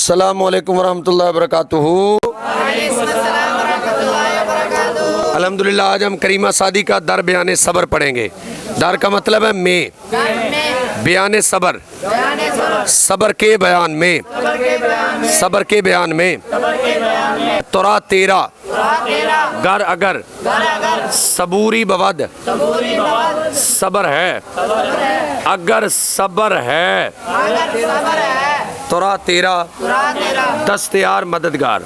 अस्सलामु अलैकुम वरहमतुल्लाहि वबरकातुहू। अल्हम्दुलिल्लाह आज हम करीमा सादी का दर बयान सबर पढ़ेंगे। दर का मतलब है में, बयान सबर, सबर के बयान में, सबर के बयान में। तोरा तेरा गर अगर सबूरी बवद सबर है, अगर सबर है तोरा तेरा दस्तयार मददगार,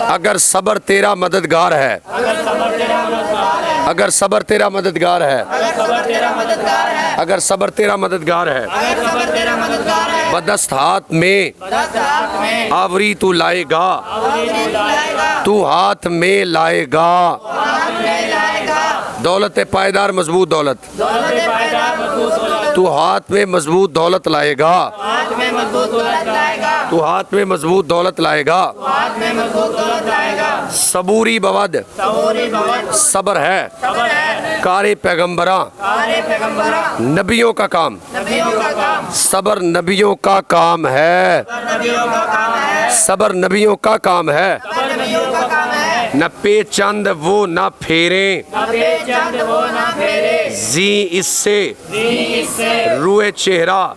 अगर सबर तेरा मददगार है, अगर सबर तेरा मददगार है, अगर सबर तेरा मददगार है, बदस्त हाथ में आवरी तू लाएगा, तू हाथ में लाएगा। दौलत पायदार मजबूत दौलत, तू हाथ में मजबूत दौलत लाएगा, तू हाथ में मजबूत दौलत लाएगा। सबूरी बवद सबर है, कारे पैगंबरा नबियों का काम, सबर नबियों का काम है, सबर नबियों का काम है। न पे चंद वो न फेरे, जी इससे रुए चेहरा,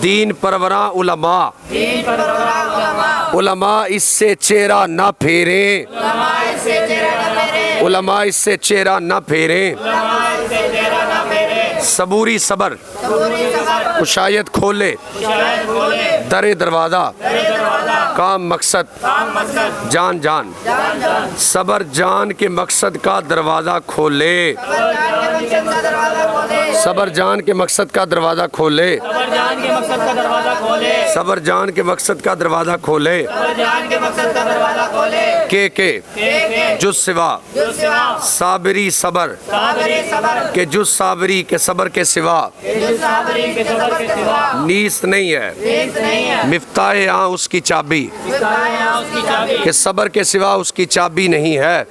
दीन परवरा उलमा, उलमा इससे चेहरा न फेरे, उलमा इससे चेहरा न फेरे। सबूरी सबर कुशायत खोले, दरे दरवाजा काम मकसद जान जान, सबर जान के मकसद का दरवाजा खोले, सबर जान के मकसद का दरवाजा खोले, सबर जान के मकसद का दरवाजा खोले। के जुज सिवा साबरी सबर के, जुज साबरी के सबर के सिवा नीस नहीं है, मिफ्ताह यहाँ उसकी चाबी के, सबर के सिवा उसकी चाबी नहीं है,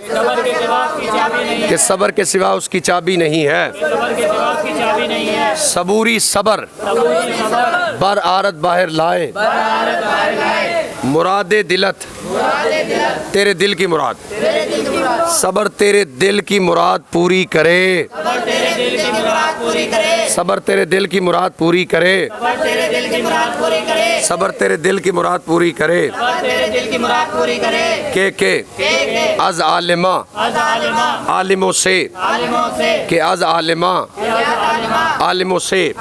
कि सबर के सिवा उसकी चाबी नहीं है। सबूरी सबर बर आरत बाहर लाए, मुरादे दिलत तेरे दिल की मुराद, सबर तेरे दिल की मुराद पूरी करे, सबर तेरे दिल की मुराद पूरी करे, सबर तेरे दिल की मुराद पूरी करे। के अज आलिमा आलिमों से, के अज आलिमा आलिमों से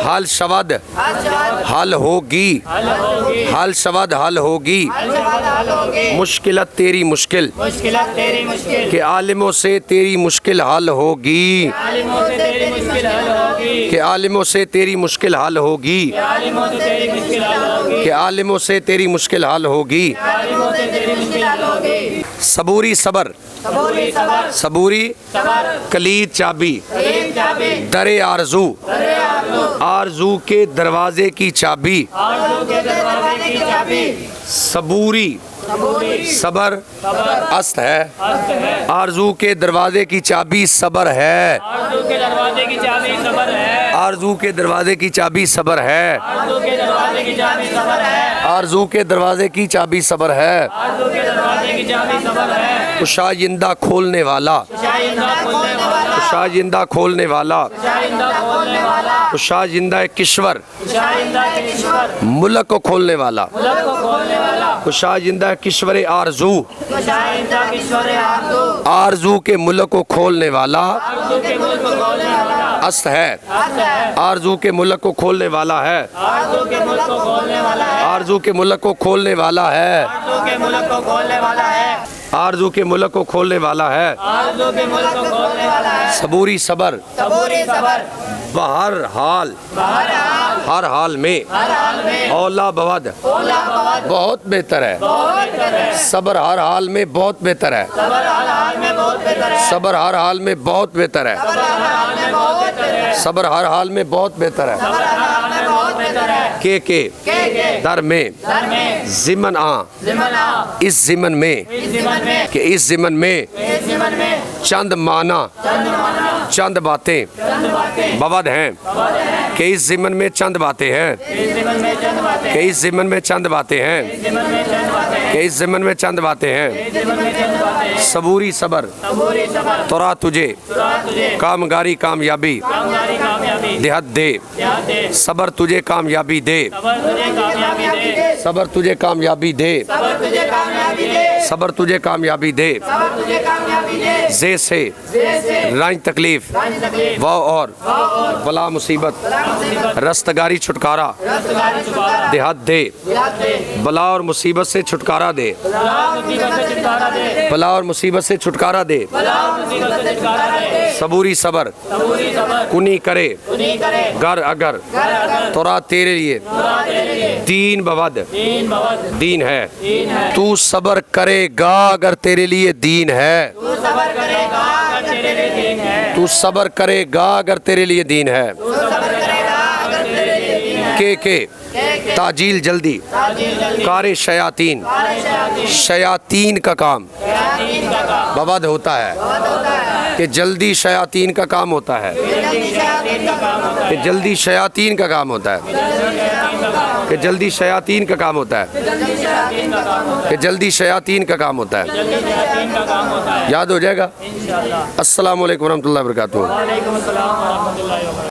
हाल शवद हल होगी, हाल शवद हल होगी। मुश्किलत तेरी मुश्किल के आलिमों से तेरी मुश्किल हल होगी, के आलिमों से तेरी मुश्किल हल होगी, के आलिमों से तेरी मुश्किल हल होगी। सबूरी सबर सबूरी कलीद चाबी, दरे आरजू आरजू के दरवाजे की चाबी। सबूरी सबर अस्त है, आरजू के दरवाजे की चाबी सबर है, आरजू के दरवाजे की चाबी सबर है, आरजू के दरवाजे की चाबी सबर है। कुशाइंदा खोलने वाला, कुशाइंदा खोलने वाला, कुशाइंदा किश्वर मुल्क को खोलने वाला, कुशाइंदा किश्वर आरजू आरजू के मुल्क को खोलने वाला अस्त है, आरजू के मुल्क को खोलने वाला है, आरजू के मुल्क को खोलने वाला है, आरजू के मुल्क को खोलने वाला है। सबूरी सबर बहर हाल हर हाल में औला बवद बहुत बेहतर है, सबर हर हाल में बहुत बेहतर है, सबर हर हाल में बहुत बेहतर है, सबर हर हाल में बहुत बेहतर है। के दर में जिमन आ इस जिमन में, कि इस जिमन में जीवन में चंद माना चंद बातें बवद हैं कि इस जीवन में चंद बातें हैं इस जीवन में चंद बातें कि इस जीवन में चंद बातें हैं जीवन में चंद बातें कि इस जीवन में चंद बातें हैं जीवन में चंद बातें सबूरी सबर सबूरी सबर तोरा तुझे तुझे कामगारी कामयाबी कामगारी कामयाबी देहत दे याद दे सबर तुझे कामयाबी दे सबर तुझे कामयाबी दे सबर तुझे कामयाबी दे सबर तुझे कामयाबी दे सबर तुझे कामयाबी दे सबर तुझे कामयाबी दे जे से जैसे रांझ तकलीफ रानी तकलीफ व और बला मुसीबत रस्तगारी छुटकारा रस्तगारी छुपारा देहत दे याद दे बला और मुसीबत से छुटकारा दे मुसीबत से छुटकारा दे बला और मुसीबत से छुटकारा दे मुसीबत से छुटकारा दे सबूरी सबर सबूरी सबर कुनी करे उन्हीं करे गर अगर घर अगर तोरा तेरे लिए तेरे लिए दीन बवद दीन भवद दीन है दीन है तू सबर करेगा अगर तेरे लिए दीन है तू सबर करेगा अगर तेरे लिए दीन है तू सबर करेगा अगर तेरे लिए दीन है तू सबर करेगा अगर तेरे लिए दीन है के ताजील जल्दी ताजील जल्दी कारे शयातीन सारे शयातीन शयातीन का काम शयातीन का काम बवद होता है होता है कि जल्दी शयातीन का काम होता है जल्दी शयातीन का काम होता कि जल्दी शयातीन का काम होता है कि जल्दी शयातीन का काम होता है जल्दी शयातीन का काम होता कि जल्दी शयातीन का काम होता है है जल्दी शयातीन का काम होता है याद हो जाएगा इंशाअल्लाह अस्सलाम वालेकुम रहमतुल्लाहि व बरकातुहू वालेकुम अस्सलाम व रहमतुल्लाहि व बरकातुहू।